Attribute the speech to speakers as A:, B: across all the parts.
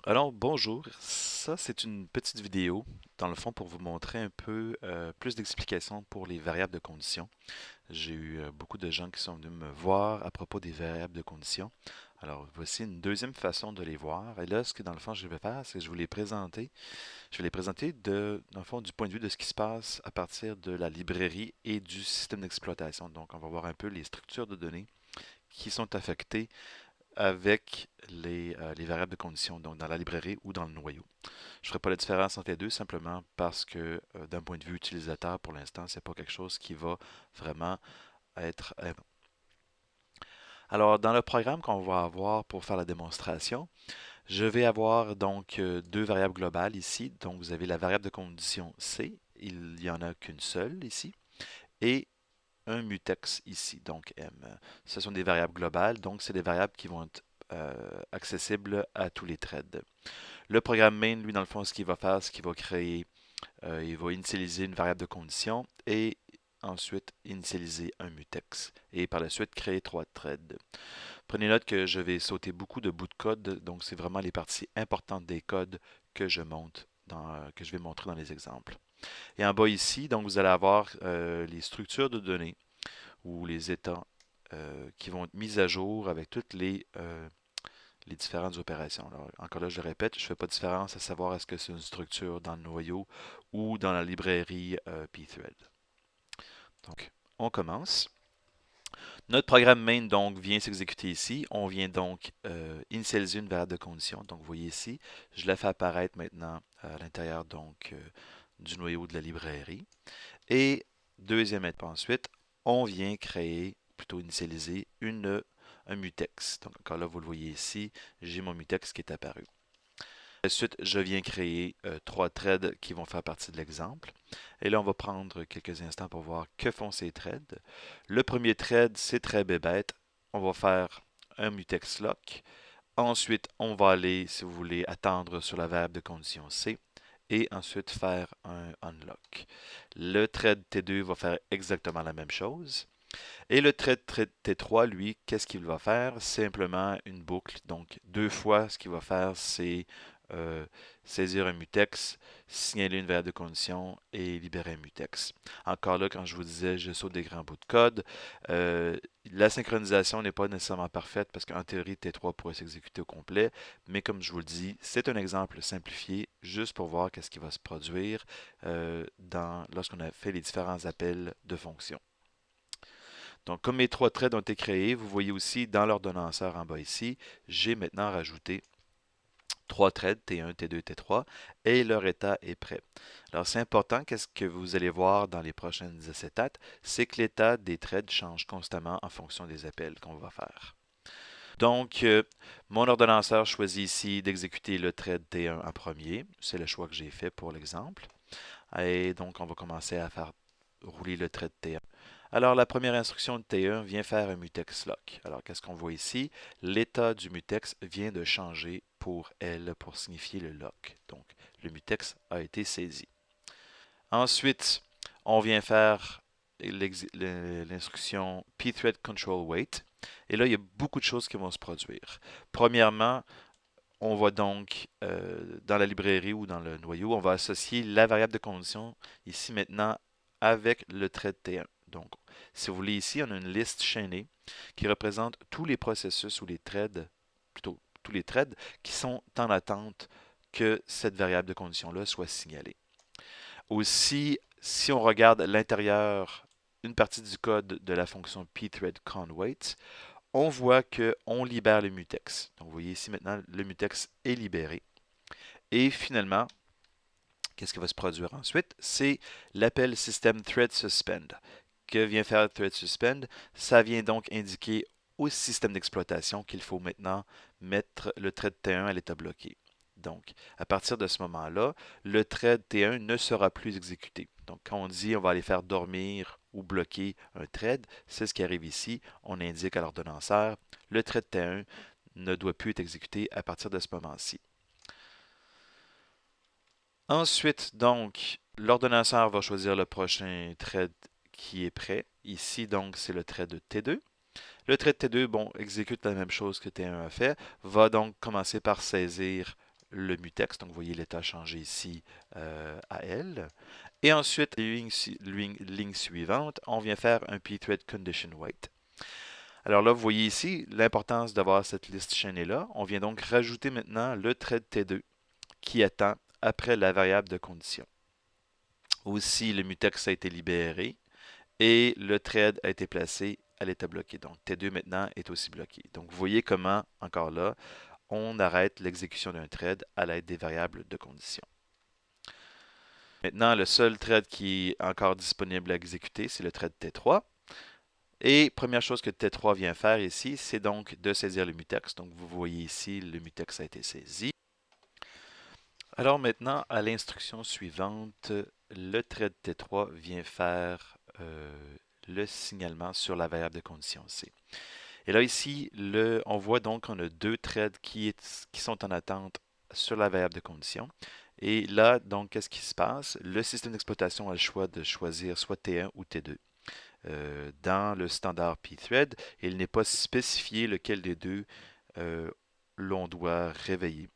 A: Alors, bonjour. Ça, c'est une petite vidéo, dans le fond, pour vous montrer un peu plus d'explications pour les variables de condition. J'ai eu beaucoup de gens qui sont venus me voir à propos des variables de condition. Alors, voici une deuxième façon de les voir. Et là, ce que dans le fond, je vais faire, c'est que je vais les présenter. Je vais les présenter dans le fond, du point de vue de ce qui se passe à partir de la librairie et du système d'exploitation. Donc, on va voir un peu les structures de données qui sont affectées avec les variables de condition, donc dans la librairie ou dans le noyau. Je ne ferai pas la différence entre les deux simplement parce que d'un point de vue utilisateur, pour l'instant, ce n'est pas quelque chose qui va vraiment être. Alors, dans le programme qu'on va avoir pour faire la démonstration, je vais avoir donc deux variables globales ici. Donc, vous avez la variable de condition C, il n'y en a qu'une seule ici, et un mutex ici, donc M. Ce sont des variables globales, donc c'est des variables qui vont être accessibles à tous les threads. Le programme main, lui, dans le fond, ce qu'il va faire, c'est qu'il va créer, il va initialiser une variable de condition et ensuite initialiser un mutex. Et par la suite, créer trois threads. Prenez note que je vais sauter beaucoup de bouts de code, donc c'est vraiment les parties importantes des codes que je monte que je vais montrer dans les exemples. Et en bas ici, donc vous allez avoir les structures de données ou les états qui vont être mis à jour avec toutes les différentes opérations. Alors, encore là, je répète, je ne fais pas de différence à savoir est-ce que c'est une structure dans le noyau ou dans la librairie pthread. Donc, on commence. Notre programme main donc vient s'exécuter ici. On vient donc initialiser une variable de condition. Donc, vous voyez ici, je la fais apparaître maintenant à l'intérieur donc du noyau de la librairie. Et deuxième étape ensuite, on vient créer, plutôt initialiser, un mutex. Donc encore là, vous le voyez ici, j'ai mon mutex qui est apparu. Ensuite, je viens créer trois threads qui vont faire partie de l'exemple. Et là, on va prendre quelques instants pour voir que font ces threads. Le premier thread, c'est très bébête. On va faire un mutex lock. Ensuite, on va aller, si vous voulez, attendre sur la variable de condition C et ensuite faire un unlock. Le thread T2 va faire exactement la même chose. Et le thread T3, lui, qu'est-ce qu'il va faire? Simplement une boucle. Donc, deux fois, ce qu'il va faire, c'est euh, saisir un mutex, signaler une variable de condition et libérer un mutex. Encore là, quand je vous disais, je saute des grands bouts de code, euh, la synchronisation n'est pas nécessairement parfaite parce qu'en théorie, T3 pourrait s'exécuter au complet, mais comme je vous le dis, c'est un exemple simplifié juste pour voir qu'est-ce qui va se produire lorsqu'on a fait les différents appels de fonctions. Donc, comme mes trois threads ont été créés, vous voyez aussi dans l'ordonnanceur en bas ici, j'ai maintenant rajouté trois threads, T1, T2, T3, et leur état est prêt. Alors, c'est important, qu'est-ce que vous allez voir dans les prochaines acétates, c'est que l'état des threads change constamment en fonction des appels qu'on va faire. Donc, mon ordonnanceur choisit ici d'exécuter le thread T1 en premier. C'est le choix que j'ai fait pour l'exemple. Et donc, on va commencer à faire rouler le thread T1. Alors, la première instruction de T1 vient faire un mutex lock. Alors, qu'est-ce qu'on voit ici? L'état du mutex vient de changer pour L pour signifier le lock. Donc, le mutex a été saisi. Ensuite, on vient faire l'instruction pthread control wait. Et là, il y a beaucoup de choses qui vont se produire. Premièrement, on va donc, dans la librairie ou dans le noyau, on va associer la variable de condition ici maintenant avec le thread T1. Donc, si vous voulez ici, on a une liste chaînée qui représente tous les processus ou les threads, plutôt tous les threads qui sont en attente que cette variable de condition-là soit signalée. Aussi, si on regarde l'intérieur, une partie du code de la fonction pthread_conwait, on voit qu'on libère le mutex. Donc, vous voyez ici maintenant, le mutex est libéré. Et finalement, qu'est-ce qui va se produire ensuite? C'est l'appel système thread suspend. Que vient faire thread suspend? Ça vient donc indiquer au système d'exploitation qu'il faut maintenant mettre le thread T1 à l'état bloqué. Donc, à partir de ce moment-là, le thread T1 ne sera plus exécuté. Donc, quand on dit on va aller faire dormir ou bloquer un thread, c'est ce qui arrive ici. On indique à l'ordonnanceur, le thread T1 ne doit plus être exécuté à partir de ce moment-ci. Ensuite, donc, l'ordonnanceur va choisir le prochain thread qui est prêt. Ici, donc, c'est le thread T2. Le thread T2, bon, exécute la même chose que T1 a fait, va donc commencer par saisir le mutex. Donc, vous voyez l'état changé ici à L. Et ensuite, ligne suivante, on vient faire un pthread condition wait. Alors là, vous voyez ici l'importance d'avoir cette liste chaînée-là. On vient donc rajouter maintenant le thread T2 qui attend après la variable de condition. Aussi, le mutex a été libéré et le thread a été placé à l'état bloqué. Donc, T2 maintenant est aussi bloqué. Donc, vous voyez comment, encore là, on arrête l'exécution d'un thread à l'aide des variables de condition. Maintenant, le seul thread qui est encore disponible à exécuter, c'est le thread T3. Et première chose que T3 vient faire ici, c'est donc de saisir le mutex. Donc, vous voyez ici, le mutex a été saisi. Alors maintenant, à l'instruction suivante, le thread T3 vient faire le signalement sur la variable de condition C. Et là, ici, on voit donc qu'on a deux threads qui sont en attente sur la variable de condition. Et là, donc, qu'est-ce qui se passe? Le système d'exploitation a le choix de choisir soit T1 ou T2. Dans le standard pthread, il n'est pas spécifié lequel des deux l'on doit réveiller.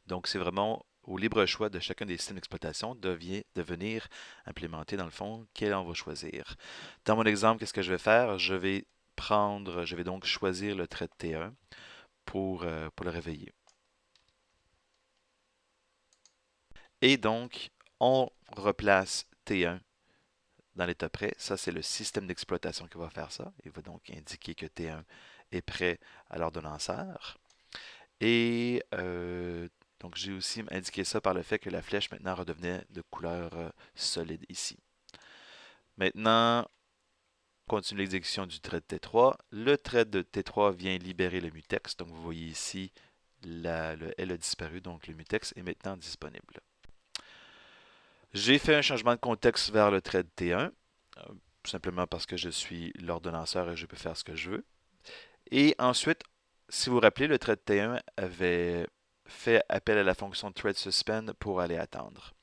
A: Donc, c'est vraiment au libre choix de chacun des systèmes d'exploitation de venir implémenter, dans le fond, quel on va choisir. Dans mon exemple, qu'est-ce que je vais faire? Je vais donc choisir le thread T1 pour le réveiller. Et donc, on replace T1 dans l'état prêt. Ça, c'est le système d'exploitation qui va faire ça. Il va donc indiquer que T1 est prêt à l'ordonnanceur. Et donc, j'ai aussi indiqué ça par le fait que la flèche maintenant redevenait de couleur solide ici. Maintenant, on continue l'exécution du thread T3. Le thread de T3 vient libérer le mutex. Donc, vous voyez ici, le L a disparu, donc le mutex est maintenant disponible. J'ai fait un changement de contexte vers le thread T1, tout simplement parce que je suis l'ordonnanceur et je peux faire ce que je veux. Et ensuite, si vous vous rappelez, le thread T1 avait fait appel à la fonction thread suspend pour aller attendre.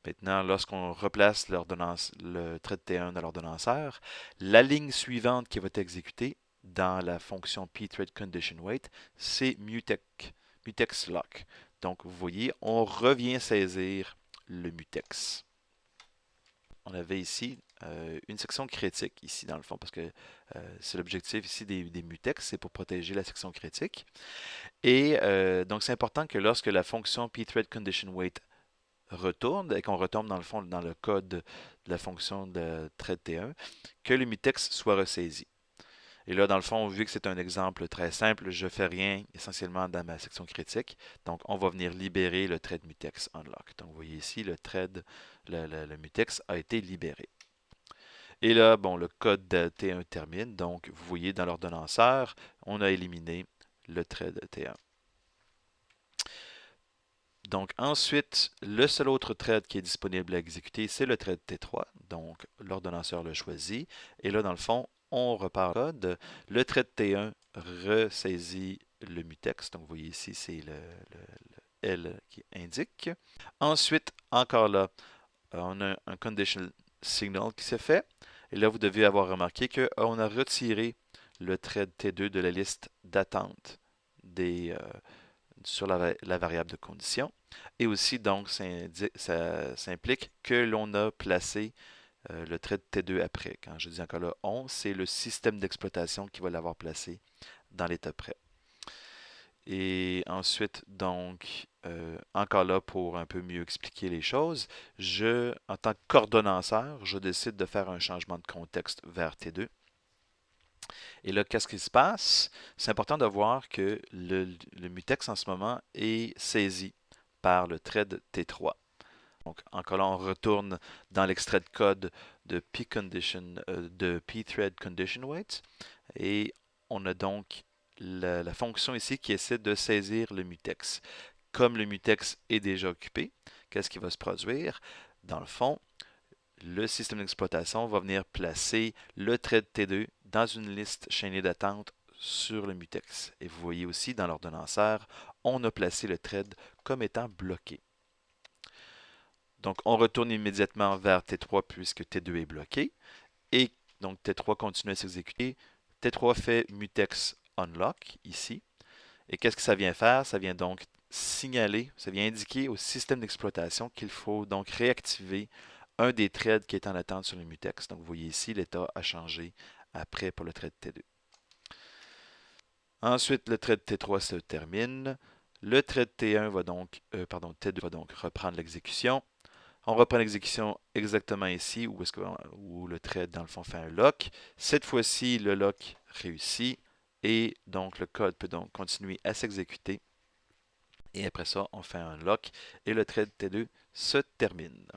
A: Maintenant, lorsqu'on replace le thread T1 dans l'ordonnanceur, la ligne suivante qui va être exécutée dans la fonction pthread condition wait, c'est mutex lock. Donc, vous voyez, on revient saisir le mutex. On avait ici une section critique, ici dans le fond, parce que c'est l'objectif ici des mutex, c'est pour protéger la section critique. Et donc, c'est important que lorsque la fonction pthread condition wait retourne et qu'on retombe dans le fond dans le code de la fonction de thread T1, que le mutex soit ressaisi. Et là, dans le fond, vu que c'est un exemple très simple, je ne fais rien essentiellement dans ma section critique. Donc, on va venir libérer le thread mutex unlock. Donc, vous voyez ici, le mutex a été libéré. Et là, bon, le code de T1 termine. Donc, vous voyez dans l'ordonnanceur, on a éliminé le thread T1. Donc, ensuite, le seul autre thread qui est disponible à exécuter, c'est le thread T3. Donc, l'ordonnanceur le choisit. Et là, dans le fond, on repart code. Le thread T1 ressaisit le mutex. Donc, vous voyez ici, c'est le L qui indique. Ensuite, encore là, on a un conditional signal qui s'est fait. Et là, vous devez avoir remarqué qu'on a retiré le thread T2 de la liste d'attente sur la variable de condition. Et aussi, donc, ça implique que l'on a placé le thread T2 après. Quand je dis encore là, c'est le système d'exploitation qui va l'avoir placé dans l'état prêt. Et ensuite, donc, encore là, pour un peu mieux expliquer les choses, en tant qu'ordonnanceur, je décide de faire un changement de contexte vers T2. Et là, qu'est-ce qui se passe? C'est important de voir que le mutex en ce moment est saisi par le thread T3. Donc, encore là, on retourne dans l'extrait de code de pthread condition wait. Et on a donc la fonction ici qui essaie de saisir le mutex. Comme le mutex est déjà occupé, qu'est-ce qui va se produire? Dans le fond, le système d'exploitation va venir placer le thread T2 dans une liste chaînée d'attente sur le mutex. Et vous voyez aussi dans l'ordonnanceur, on a placé le thread comme étant bloqué. Donc, on retourne immédiatement vers T3 puisque T2 est bloqué. Et donc, T3 continue à s'exécuter. T3 fait mutex unlock ici. Et qu'est-ce que ça vient faire? Ça vient donc signaler, ça vient indiquer au système d'exploitation qu'il faut donc réactiver un des threads qui est en attente sur le mutex. Donc, vous voyez ici, l'état a changé après pour le thread T2. Ensuite, le thread T3 se termine. Le thread T1 va donc, T2 va donc reprendre l'exécution. On reprend l'exécution exactement ici où le thread, dans le fond, fait un lock. Cette fois-ci, le lock réussit et donc le code peut donc continuer à s'exécuter. Et après ça, on fait un lock et le thread T2 se termine.